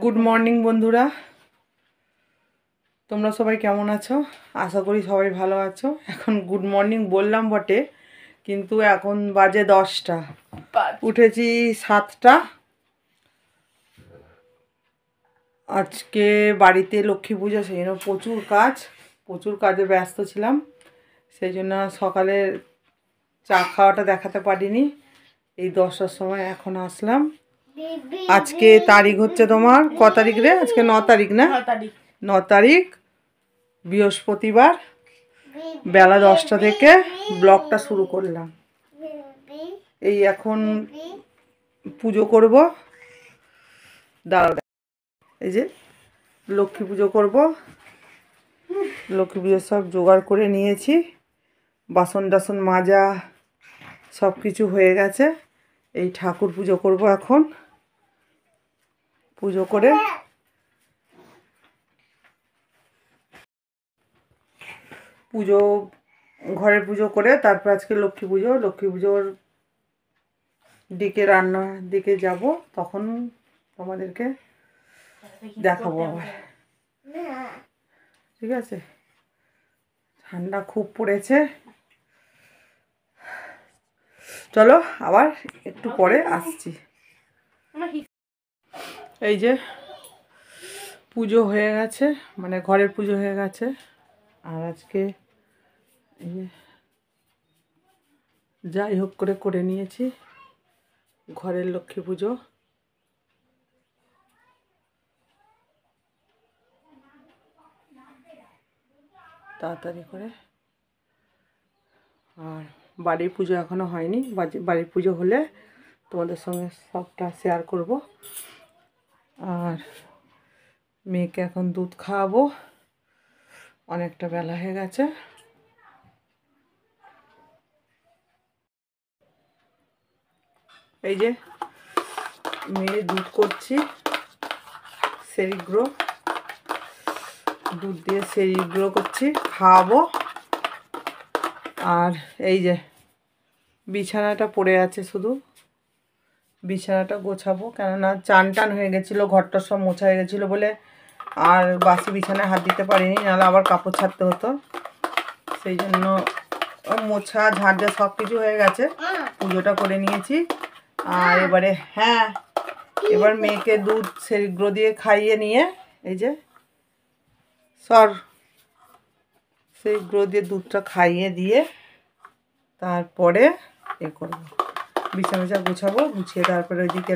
Good morning বন্ধুরা, তোমরা সবাই কেমন আছো? আশা করি সবাই ভালো আছো। এখন গুড মর্নিং বললাম বটে, কিন্তু এখন বাজে 10টা, উঠেছি 7টা। আজকে বাড়িতে লক্ষ্মী পুজো, সেই জন্য প্রচুর কাজে ব্যস্ত ছিলাম। সেই জন্য সকালে চা খাওয়াটা দেখাতে পারিনি। এই 10টার সময় এখন আসলাম। আজকে তারিখ হচ্ছে তোমার ক তারিখ রে? আজকে 9 তারিখ না? 9 তারিখ বৃহস্পতিবার, বেলা 10টা থেকে ব্লগটা শুরু করলাম। এই এখন পুজো করব। দাঁড়াও, এই যে লক্ষ্মী পুজো করব। লক্ষ্মী পুজোর সব জোগাড় করে নিয়েছি, বাসন টাসন মাজা সব কিছু হয়ে গেছে। এই ঠাকুর পুজো করব এখন। পুজো করে ঘরে পুজো করে তারপর আজকে লক্ষ্মী পুজোর দিকে রান্নার দিকে যাব, তখন তোমাদেরকে দেখাবো আবার। ঠিক আছে, ঠান্ডা খুব পড়েছে। চলো আবার একটু পরে আসছি। এই যে পুজো হয়ে গেছে, মানে ঘরের পুজো হয়ে গেছে। আর আজকে এই যে যাই হোক করে নিয়েছি ঘরের লক্ষ্মী পুজো। তাড়াতাড়ি করে। আর বাড়ির পুজো এখনো হয়নি, বাড়ির পুজো হলে তোমাদের সঙ্গে সবটা শেয়ার করব। আর মেয়েকে এখন দুধ খাওয়াবো, অনেকটা বেলা হয়ে গেছে। এই যে মেয়ে দুধ করছি, সেরিগ্রো দুধ দিয়ে সেরিগ্রো করছি, খাওয়াবো। আর এই যে বিছানাটা পড়ে আছে, শুধু বিছানাটা গোছাবো, কেননা চান টান হয়ে গেছিলো, ঘরটা সব মোছা হয়ে গেছিলো বলে আর বাসি বিছানায় হাত দিতে পারিনি, নাহলে আবার কাপড় ছাড়তে হতো। সেই জন্য মোছা ঝাড় সব কিছু হয়ে গেছে, পুজোটা করে নিয়েছি। আর এবারে এবার মেয়েকে দুধ সেরিগ্রো দিয়ে খাইয়ে নিয়ে, এই যে সেরিগ্রো দিয়ে দুধটা খাইয়ে দিয়ে তারপরে এ করবো, বিছানা গুছাবো। গুছিয়ে তারপরে ওইদিকে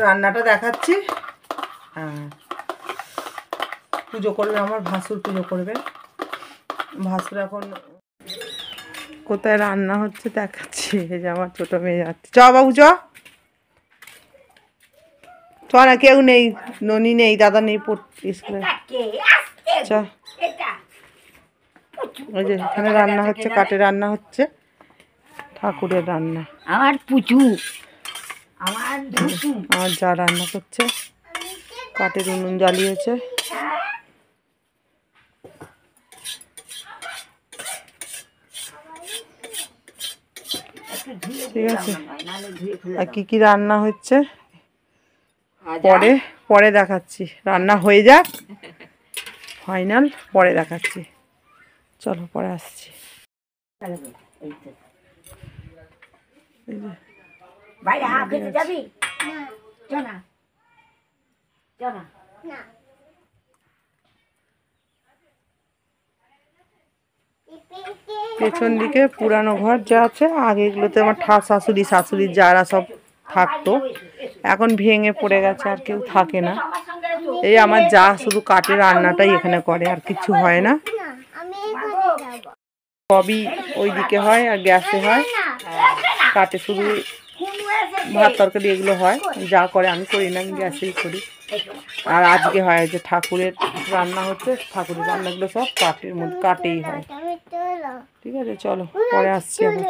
রান্নাটা দেখাচ্ছি। পুজো করবে আমার ভাসুর, পুজো করবে ভাসুর। এখন কোথায় রান্না হচ্ছে দেখাচ্ছি। এই যে আমার ছোট মেয়ে যাচ্ছে, চ বাবু চ না, কেউ নেই, ননি নেই, দাদা নেই স্কুলে। চ, ওই যে এখানে রান্না হচ্ছে, কাঠে রান্না হচ্ছে, ঠাকুরের রান্না। আমার পুচু, আমার যা রান্না করছে, কাঠের উনুন জ্বালিয়েছে। ঠিক আছে, আর কি রান্না হচ্ছে পরে দেখাচ্ছি। রান্না হয়ে যাক ফাইনাল, পরে দেখাচ্ছি। চলো পরে আসছি। পেছন দিকে পুরানো ঘর যা আছে, আগে এগুলোতে আমার শাশুড়ির যারা সব থাকতো, এখন ভেঙে পড়ে গেছে, আর কেউ থাকে না। এই আমার যা শুধু কাঠের রান্নাটাই এখানে করে, আর কিছু হয় না। সবই ওইদিকে হয় আর গ্যাসে হয়, কাঠে শুধু ভাত তরকারি এগুলো হয়। যা করে আমি করি না, আমি গ্যাসেই করি। আর আজকে হয় যে ঠাকুরের রান্না হচ্ছে, ঠাকুরের রান্নাগুলো সব কাঠেই হয়। ঠিক আছে, চলো পরে আসছি আবার।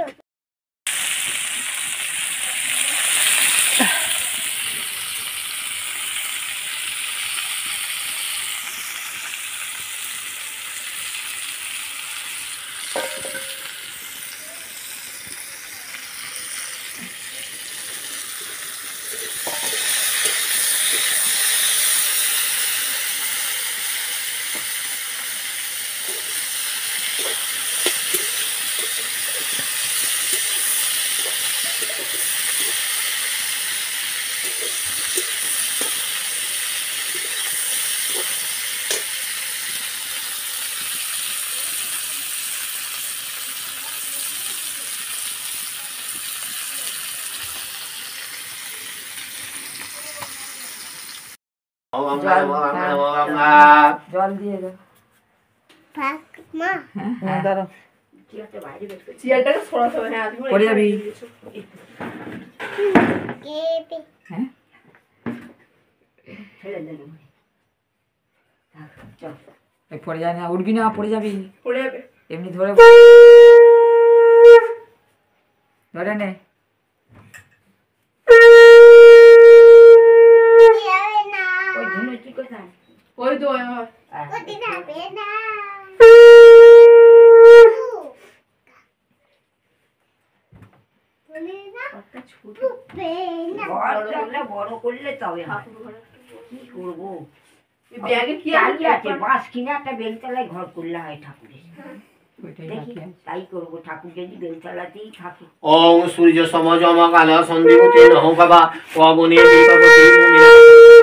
জল দিয়ে দাও। দাঁড়াও চেয়ারটাকে সরাতে হবে। হ্যাঁ তুমি পড়ে যাবি। হ্যাঁ ছেড়ে দেন চল পড়ে যায় না, উঠবি না, পড়ে যাবি। পড়ে যাবে। এমনি ধরে ধরে নে। ওই ধুনো কি কোথায়? ওই তো বড় করলে তবে কি করবো? ব্যাগে কি আছে? বাঁশ কিনে একটা বেলতলায় ঘর করলে হয় ঠাকুরের। তাই করবো, ঠাকুর যদি বেলতলাতেই থাকে। ওং সূর্য সমজমকাল সন্ধিবতী নমো বাবা পবনে দীপবতী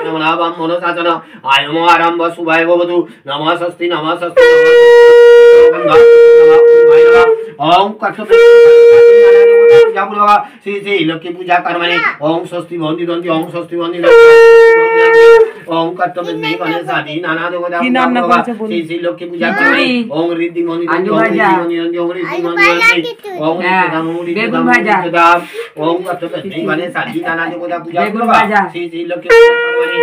নমনাবাম মনসাচন আয়ম আরম্ভ শুভায় ভবতু নমঃ স্বস্তি নমঃ স্বস্তি ওং শ্রী শ্রী লক্ষ্মী পূজা কর্মণি ওং স্বস্তি বন্দি দন্তি ওং স্বস্তি বন্দি ওং কর্তব্য নেই মানে সাধি নানা দেবতা শ্রী শ্রী লক্ষ্মী পূজা কর্মণি ওং ঋদ্ধি মন্দি দন্তি ওং ঋদ্ধি মন্দি দন্তি ওং ঋদ্ধি মন্দি দন্তি ওং বেগুন ভাজা ওং কর্তব্য নেই মানে সাধি নানা দেবতা পূজা শ্রী শ্রী লক্ষ্মী পূজা কর্মণি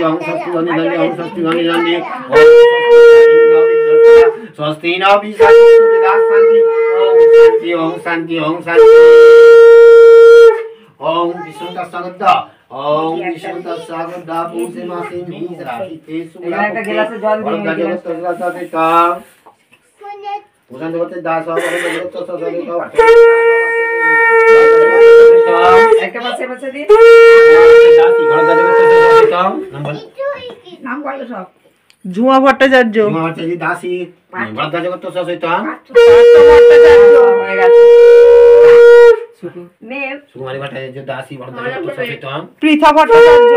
ওং স্বস্তি বন্দি দন্তি ওং স্বস্তি বন্দি দন্তি স্বস্তি ন শান্তি ওং শান্তি ওং শান্তি ওং বিষ্ণু তস্যাগত ওং বিষ্ণু তস্যাগত পৌষে মাসে নিজ রাশিতে শুক্লা একটা গ্লাসে জল দিয়ে জগৎ তস্যাগত পূজন জগতে দাস জগৎ তস্যাগত একটা পাশে পাশে দি দাসী ঘর জগৎ তস্যাগত নাম বলো সব। ঝুমা ভট্টাচার্য, দাসী ঘর জগৎ তস্যাগত হয়ে গেছে। সুকুমারী ভট্টাচার্য দাসী ঘর জগৎ তস্যাগত পৃথা ভট্টাচার্য,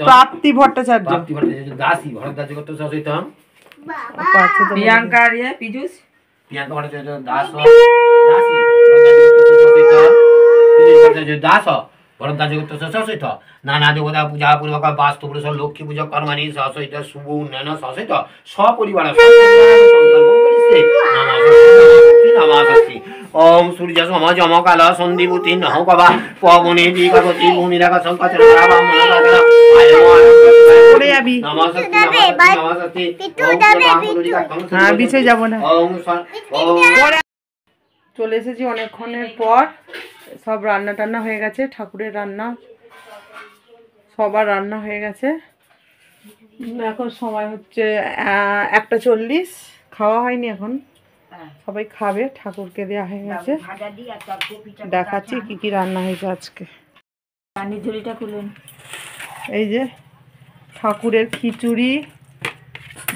প্রাপ্তি ভট্টাচার্য, প্রাপ্তি ভট্টাচার্য দাসী ঘর জগৎ তস্যাগত প্রিয়াঙ্কা রে পীযুষ প্রিয়াঙ্কা ভট্টাচার্য দাস দাসী দাস ভরদ্বাজ জগৎ সহিত নানা দেবতা পূজা পূর্বক বাস্তু পুরুষ লক্ষ্মী পূজা কর্মাণি সহিত শুভ উন্নয়ন সহিত সপরিবার ওম সূর্য সমজমকাল সন্ধিবতী নহ বাবা পবনে দীপবতী ভূমিরাগ সংকট চলে এসেছি অনেকক্ষণের পর। সব রান্না টান্না হয়ে গেছে, ঠাকুরের রান্না সবার রান্না হয়ে গেছে। এখন সময় হচ্ছে 1:40, খাওয়া হয়নি এখন, সবাই খাবে, ঠাকুরকে দেওয়া হয়ে গেছে। দেখাচ্ছি কি কি রান্না হয়েছে আজকে। পানির ঝুড়িটা খুলুন। এই যে ঠাকুরের খিচুড়ি,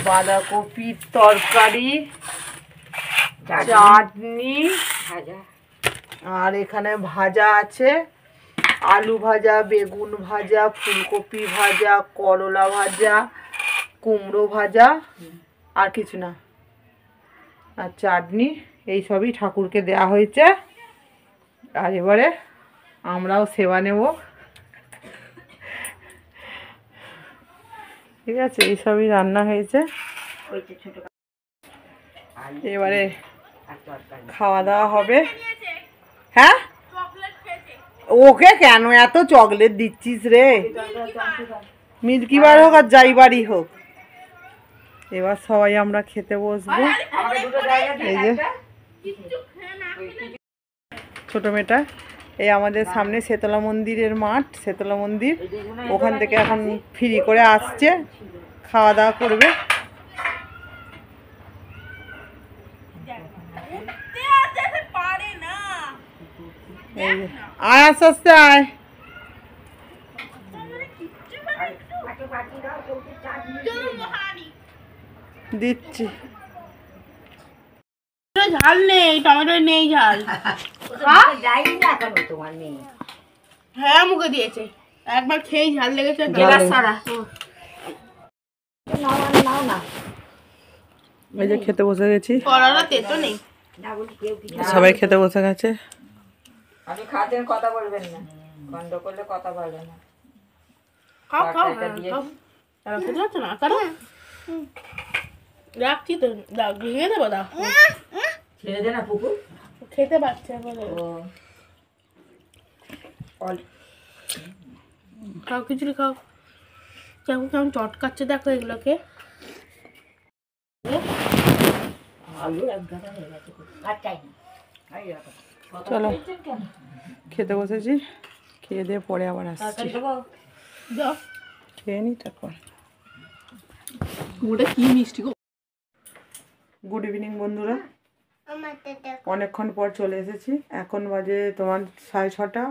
বাঁধাকপির তরকারি, চাটনি, আর এখানে ভাজা আছে, আলু ভাজা, বেগুন ভাজা, ফুলকপি ভাজা, করলা ভাজা, কুমড়ো ভাজা, আর কিছু না, আর চাটনি। এই সবই ঠাকুরকে দেয়া হয়েছে। আর এবারে আমরাও সেবা নেব, ঠিক আছে। এই সবই রান্না হয়েছে, এবারে খাওয়া দাওয়া হবে। হ্যাঁ, ওকে কেন এত চকলেট দিচ্ছিস রে? মিল্কি বার হোক আর যাই বাড়ি হোক, এবার সবাই আমরা খেতে বসবো। এই যে ছোট মেয়েটা, এই আমাদের সামনে শেতলা মন্দিরের মাঠ, শেতলা মন্দির, ওখান থেকে এখন ফ্রি করে আসছে, খাওয়া দাওয়া করবে। এই যে আয়, আস্তে আস্তে আয়। দিচ্ছি। ঝাল নেই, টমেটো নেই ঝাল। হ্যাঁ মুখে দিয়েছে, একবার খেয়ে ঝাল লেগেছে। এই যে খেতে বসে গেছি, কলাটা তেতো নেই, সবাই খেতে বসে গেছে। আপনি খাতেন, কথা বলবেন না, বন্ধ করলে কথা বলবেন না। খাও খাও তরকারিটা দিয়ে খাও তারা খেতে পারছো না কারো রাখছি তো দাও ভেঙে দেবো দাও ছেড়ে দে না পুকুর। খেতে পারছে বলে খাও খিচুড়ি খাও কেমন কেমন চটকাচ্ছে দেখো এগুলোকে আলু এক গাদা হয়ে গেছে আর চাই না। চলো খেতে বসেছি, খেয়ে দিয়ে পরে আবার আসছি। তরকারি দেবো? দাও খেয়ে নি তারপর। ওটা কি মিষ্টি গো। গুড ইভিনিং বন্ধুরা, অনেকক্ষণ পর চলে এসেছি। এখন বাজে তোমার 6:30।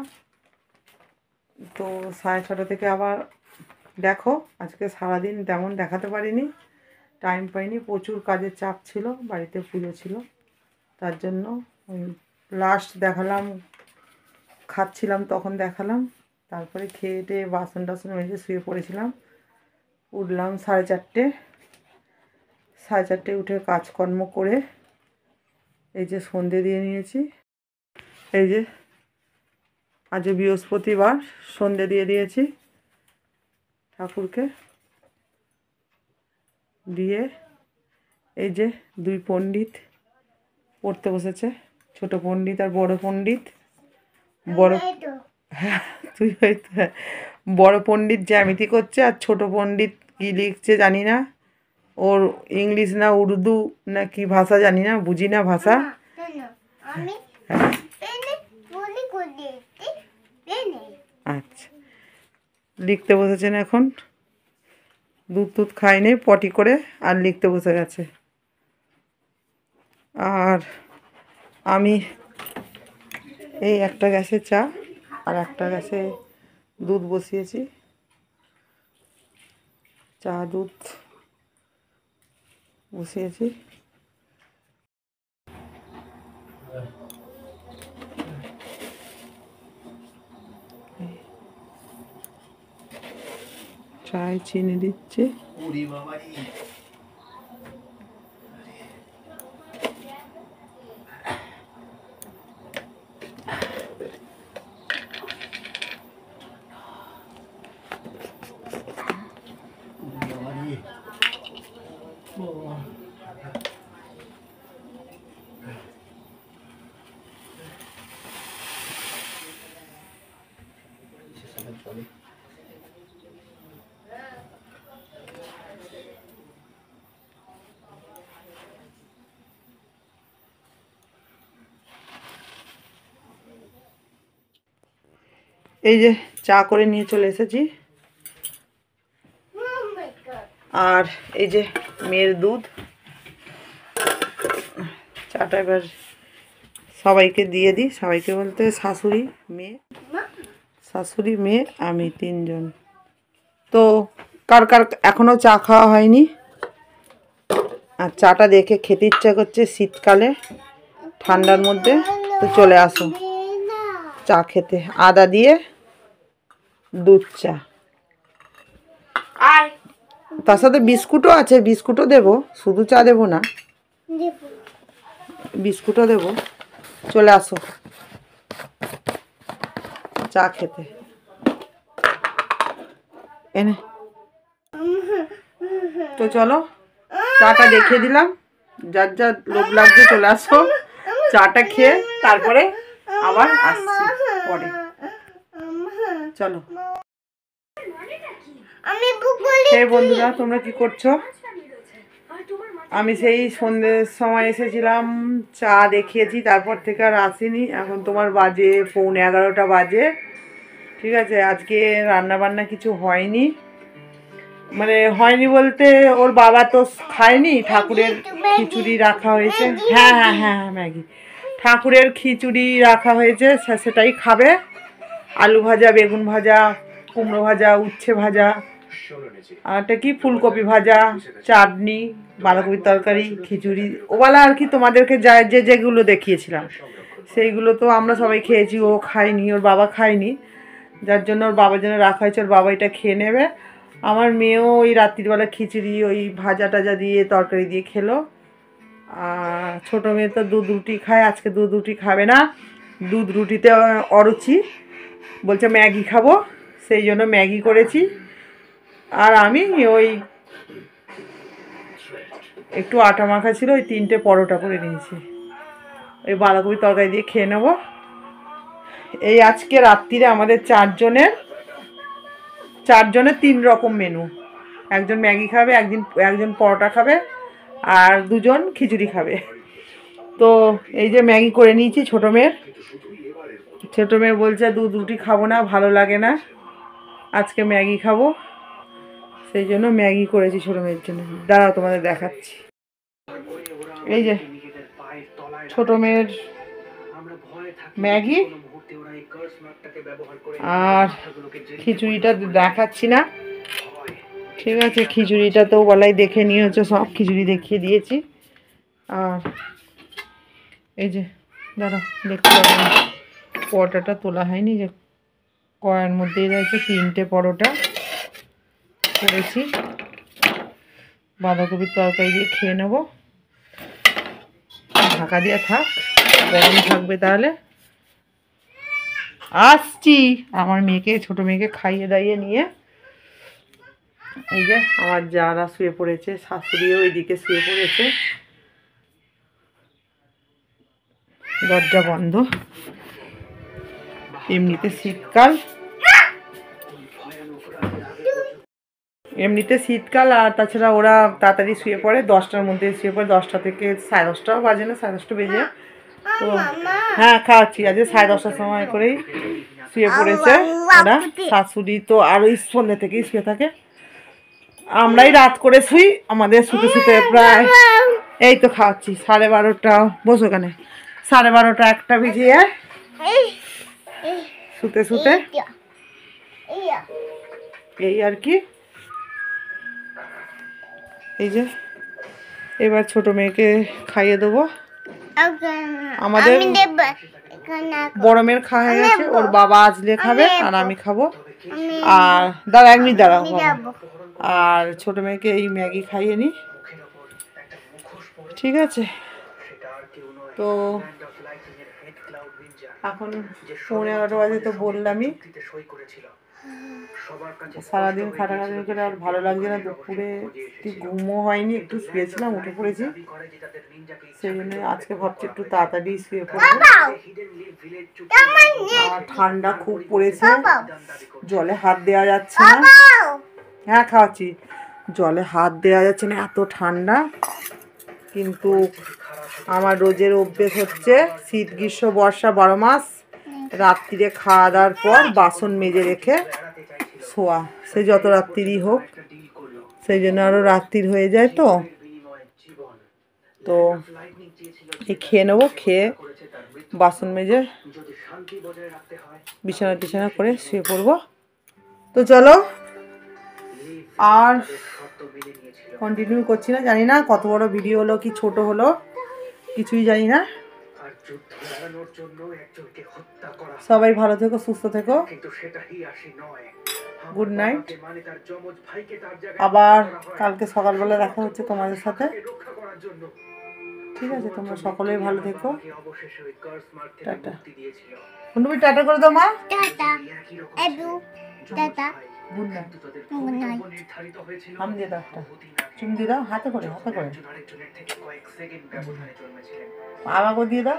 তো 6:30 থেকে আবার দেখো, আজকে সারাদিন তেমন দেখাতে পারিনি, টাইম পাইনি, প্রচুর কাজের চাপ ছিল, বাড়িতে পুজো ছিল, তার জন্য লাস্ট দেখালাম, খাচ্ছিলাম তখন দেখালাম। তারপরে খেয়ে টেয়ে বাসন টাসন মেজে শুয়ে পড়েছিলাম। উঠলাম 4:30। 4:30 উঠে কাজকর্ম করে এই যে সন্ধে দিয়ে নিয়েছি। এই যে আজ বৃহস্পতিবার, সন্ধে দিয়ে দিয়েছি ঠাকুরকে। দিয়ে এই যে 2 পণ্ডিত পড়তে বসেছে, ছোট পণ্ডিত আর বড় পণ্ডিত। বড় হ্যাঁ তুই হয়তো, বড় পণ্ডিত জ্যামিতি করছে আর ছোট পণ্ডিত কি লিখছে জানি না, ওর ইংলিশ না উর্দু না কি ভাষা জানি না, বুঝি না ভাষা। আচ্ছা, লিখতে বসেছেন এখন, দুধ টুধ খায়নি, পটি করে আর লিখতে বসে গেছে। আর আমি এই একটা গ্যাসে চা আর একটা গ্যাসে দুধ বসিয়েছি, চা দুধ বসিয়েছি। চায় চিনি দিচ্ছে। এই যে চা করে নিয়ে চলে এসেছি, আর এই যে মেয়ের দুধ। চাটা এবার সবাইকে দিয়ে দিই, সবাইকে বলতে শাশুড়ি মেয়ে আমি 3 জন। তো কার কার এখনও চা খাওয়া হয়নি, আর চাটা দেখে খেতে ইচ্ছা করছে শীতকালে ঠান্ডার মধ্যে, তো চলে আসো চা খেতে। আদা দিয়ে দুধ চা, তার সাথে বিস্কুটও আছে, বিস্কুটও দেবো, শুধু চা দেবো না, বিস্কুটও দেবো। চলে আসো চা খেতে। এনে তো চলো, চাটা দেখিয়ে দিলাম, যার যার লোভ লাগছে চলে আসো, চাটা খেয়ে তারপরে আবার আসছি পরে। চলো। হে বন্ধুরা, তোমরা কি করছো? আমি সেই সন্ধ্যের সময় এসেছিলাম, চা দেখিয়েছি, তারপর থেকে আর আসিনি। এখন তোমার বাজে 11:15 বাজে, ঠিক আছে। আজকে রান্না বান্না কিছু হয়নি, মানে হয়নি বলতে ওর বাবা তো খায়নি, ঠাকুরের খিচুড়ি রাখা হয়েছে। হ্যাঁ হ্যাঁ হ্যাঁ হ্যাঁ ম্যাগি, ঠাকুরের খিচুড়ি রাখা হয়েছে, সেটাই খাবে। আলু ভাজা, বেগুন ভাজা, কুমড়ো ভাজা, উচ্ছে ভাজা, আর একটা কি ফুলকপি ভাজা, চাটনি, বাঁধাকপির তরকারি, খিচুড়ি, ওবেলা আর কি তোমাদেরকে যে যেগুলো দেখিয়েছিলাম সেইগুলো তো আমরা সবাই খেয়েছি, ও খায়নি, ওর বাবা খায়নি, যার জন্য ওর বাবার জন্য রাখা হয়েছে, ওর বাবা এটা খেয়ে নেবে। আমার মেয়েও ওই রাত্রিবেলা খিচুড়ি ওই ভাজা টাজা দিয়ে তরকারি দিয়ে খেলো। আর ছোটো মেয়ে তো দুধ রুটি খায়, আজকে দুধ রুটি খাবে না, দুধ রুটিতে অরুচি, বলছে ম্যাগি খাবো, সেই জন্য ম্যাগি করেছি। আর আমি ওই একটু আটা মাখা ছিল, ওই 3টে পরোটা করে নিয়েছি, ওই বাঁধাকপির তরকারি দিয়ে খেয়ে নেব। এই আজকে রাত্রিরে আমাদের চারজনের 3 রকম মেনু। একজন ম্যাগি খাবে, একজন পরোটা খাবে, আর 2জন খিচুড়ি খাবে। তো এই যে ম্যাগি করে নিয়েছি ছোটো মেয়ের বলছে দুধ রুটি খাবো না, ভালো লাগে না, আজকে ম্যাগি খাবো, সেই জন্য ম্যাগি করেছি ছোটো মেয়ের জন্য। দাঁড়াও তোমাদের দেখাচ্ছি। এই যে ছোটো মেয়ের ম্যাগি, আর খিচুড়িটা দেখাচ্ছি না, ঠিক আছে? খিচুড়িটা তো বলাই দেখে নিয়েছো, সব খিচুড়ি দেখিয়ে দিয়েছি। আর এই যে দাঁড়াও দেখতে পাবেন, পরোটাটা তোলা হয়নি, যে কড়াইয়ের মধ্যেই রয়েছে 3টে পরোটা করেছি, বাঁধাকপির তরকারি দিয়ে খেয়ে নেব। ঢাকা দিয়ে থাক, গরম থাকবে। তাহলে আসছি আমার মেয়েকে, ছোটো মেয়েকে খাইয়ে দাইয়ে নিয়ে। এই যে আমার যারা শুয়ে পড়েছে, শাশুড়িও ওইদিকে শুয়ে পড়েছে, দরজা বন্ধ। এমনিতে শীতকাল, আর তাছাড়া ওরা তাড়াতাড়ি শুয়ে পড়ে, 10টার মধ্যে শুয়ে পড়ে, 10টা থেকে 10:30 বাজে না, 10:30 বেজে। তো হ্যাঁ খাওয়াচ্ছি, আজকে 10:30টার সময় করেই শুয়ে পড়েছে ওরা। শাশুড়ি তো আরও সন্ধ্যে থেকেই শুয়ে থাকে, আমরাই রাত করে শুই, আমাদের শুতে প্রায় এই তো খাওয়াচ্ছি 12:30, বসো ওখানে, 12:30 1টা বেজে যায় শুতে এই আর কি। এই যে এবার ছোট মেয়েকে খাইয়ে দেবো। আমাদের বড় মেয়ের খাওয়া হয়ে গেছে, ওর বাবা আজলে খাবে আর আমি খাবো। আর দাঁড়া 1 মিনিট দাঁড়াও, আর ছোট মেয়েকে এই ম্যাগি খাইয়ে নিই, ঠিক আছে? তো এখন 11:30 বাজে, তো বললামই সারাদিন খাটাখাটি করে আর ভালো লাগছে না, দুপুরে ঠিক ঘুমও হয়নি, একটু শুয়েছিলাম, উঠে পড়েছি, সেই জন্য আজকে ভাবছি একটু তাড়াতাড়ি শুয়ে পড়বো। আর ঠান্ডা খুব পড়েছে, জলে হাত দেওয়া যাচ্ছে না। হ্যাঁ খাওয়াচ্ছি, জলে হাত দেওয়া যাচ্ছে না, এত ঠান্ডা। কিন্তু আমার রোজের অভ্যেস হচ্ছে শীত গ্রীষ্ম বর্ষা 12 মাস রাত্রিরে খাওয়া দাওয়ার পর বাসন মেজে রেখে শোয়া, সে যত রাত্রিরই হোক, সেই জন্য আরও রাত্রির হয়ে যায়। তো এই খেয়ে নেবো, খেয়ে বাসন মেজে বিছানা করে শুয়ে পড়বো। তো চলো, আর কন্টিনিউ করছি না, জানি না কত বড় ভিডিও হলো কি ছোট হলো, কিছুই জানি না। সবাই ভালো থেকো, সুস্থ থেকো, গুড নাইট। আবার কালকে সকালবেলা দেখা হচ্ছে তোমাদের সাথে, ঠিক আছে? তোমরা সকলেই ভালো থেকো, টাটা। তুমি টাটা করে দাও মা, গুড নাইট। আমি দিয়ে দাও, একটা চুম দিয়ে দাও, হাতে করে আমাকেও দিয়ে দাও।